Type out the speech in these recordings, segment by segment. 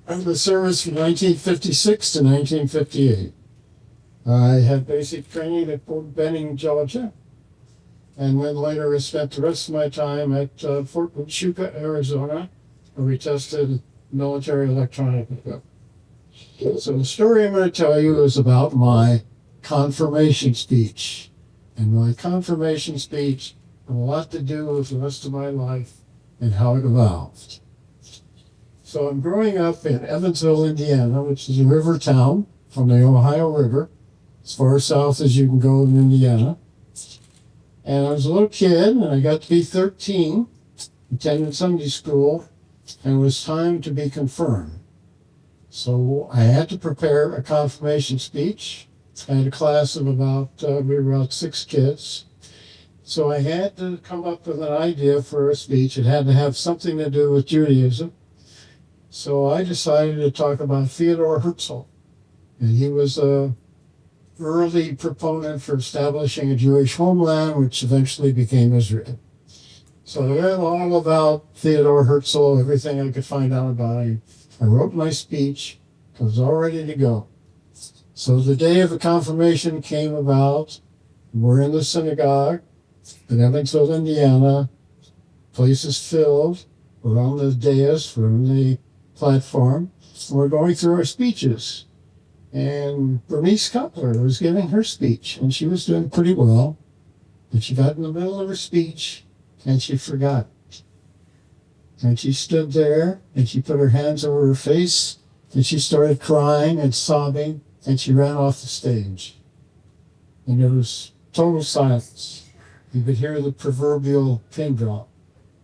in the service from 1956 to 1958. I had basic training at Fort Benning, Georgia, and then later I spent the rest of my time at Fort Huachuca, Arizona, where we tested military electronic equipment. So the story I'm going to tell you is about my confirmation speech. And my confirmation speech had a lot to do with the rest of my life and how it evolved. So I'm growing up in Evansville, Indiana, which is a river town from the Ohio River, as far south as you can go in Indiana. And I was a little kid, and I got to be 13, attended Sunday school, and it was time to be confirmed. So I had to prepare a confirmation speech. I had a class of we were about 6 kids. So I had to come up with an idea for a speech. It had to have something to do with Judaism. So I decided to talk about Theodore Herzl. And he was a early proponent for establishing a Jewish homeland, which eventually became Israel. So I read all about Theodore Herzl, everything I could find out about him. I wrote my speech. I was all ready to go. So the day of the confirmation came about. We're in the synagogue in Evansville, Indiana. Place is filled. We're on the dais. We're on the platform. We're going through our speeches. And Bernice Cutler was giving her speech, and she was doing pretty well. But she got in the middle of her speech, and she forgot. And she stood there, and she put her hands over her face, and she started crying and sobbing, and she ran off the stage. And there was total silence. You could hear the proverbial pin drop.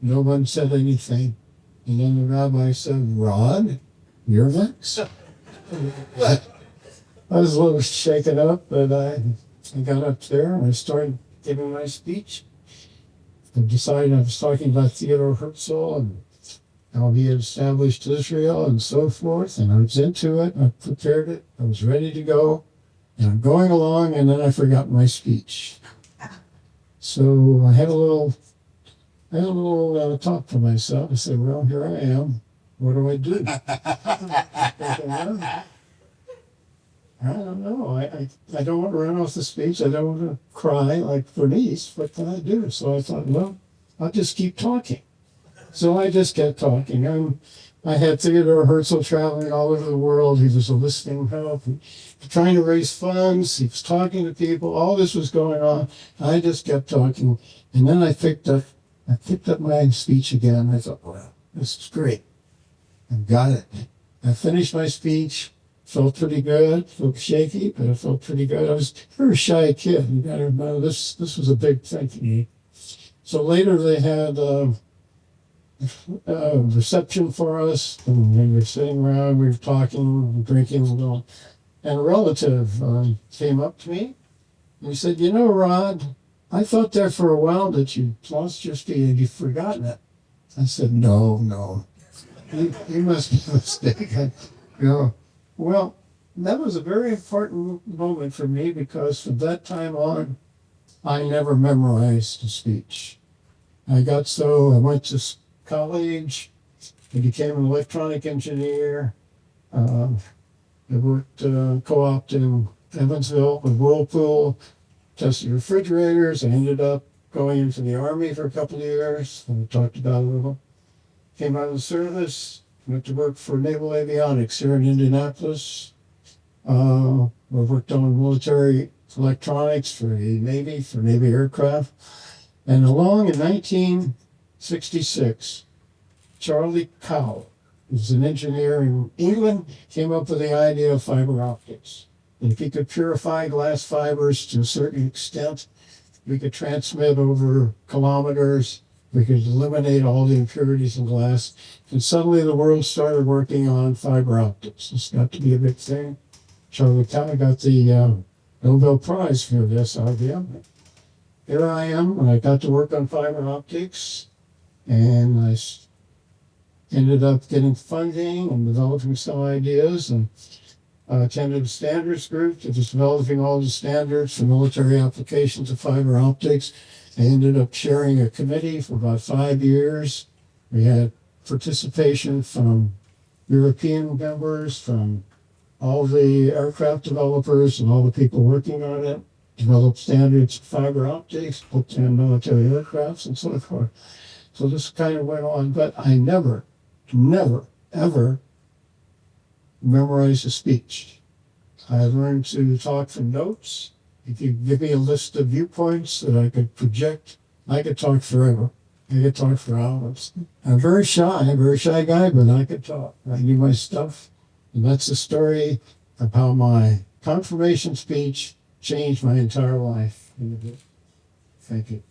No one said anything. And then the rabbi said, "Rod, you're next." I was a little shaken up, but I got up there and I started giving my speech. I decided I was talking about Theodore Herzl and how he had established Israel and so forth, and I was into it. I prepared it. I was ready to go, and I'm going along, and then I forgot my speech. So I had a little talk to myself. I said, "Well, here I am. What do I do?" I don't know. I don't want to run off the speech. I don't want to cry like Bernice. What can I do? So I thought, well, I'll just keep talking. So I just kept talking. I had Theodore Herzl traveling all over the world. He was enlisting help, trying to raise funds. He was talking to people. All this was going on. I just kept talking. And then I picked up my speech again. I thought, well, this is great. I got it. I finished my speech. Felt pretty good. Felt shaky, but I felt pretty good. I was a very shy kid. You got to know this was a big thing for me. So later they had a reception for us, and we were sitting around, we were talking, drinking a little, and a relative came up to me and he said, "You know, Rod, I thought there for a while that you lost your speech and you've forgotten it." I said, No. You must be mistaken. Well, that was a very important moment for me because from that time on, I never memorized a speech. I went to college, I became an electronic engineer. I worked co-op in Evansville with Whirlpool, tested refrigerators. I ended up going into the Army for a couple of years, and we talked about it a little. Came out of the service, went to work for Naval Avionics here in Indianapolis. I worked on military electronics for the Navy, for Navy aircraft. And along in 1966, Charlie Cow, who's an engineer in England, came up with the idea of fiber optics. And if he could purify glass fibers to a certain extent, we could transmit over kilometers. We could eliminate all the impurities in glass. And suddenly the world started working on fiber optics. It's got to be a big thing. Charlie Cow got the Nobel Prize for this idea. Here I am, and I got to work on fiber optics, and I ended up getting funding and developing some ideas, and attended a standards group that was developing all the standards for military applications of fiber optics. I ended up chairing a committee for about 5 years. We had participation from European members, from all the aircraft developers and all the people working on it, developed standards for fiber optics, put in military aircrafts and so forth. So this kind of went on, but I never, ever memorized a speech. I learned to talk from notes. If you give me a list of viewpoints that I could project, I could talk forever. I could talk for hours. I'm very shy guy, but I could talk. I knew my stuff. And that's the story of how my confirmation speech changed my entire life. Thank you.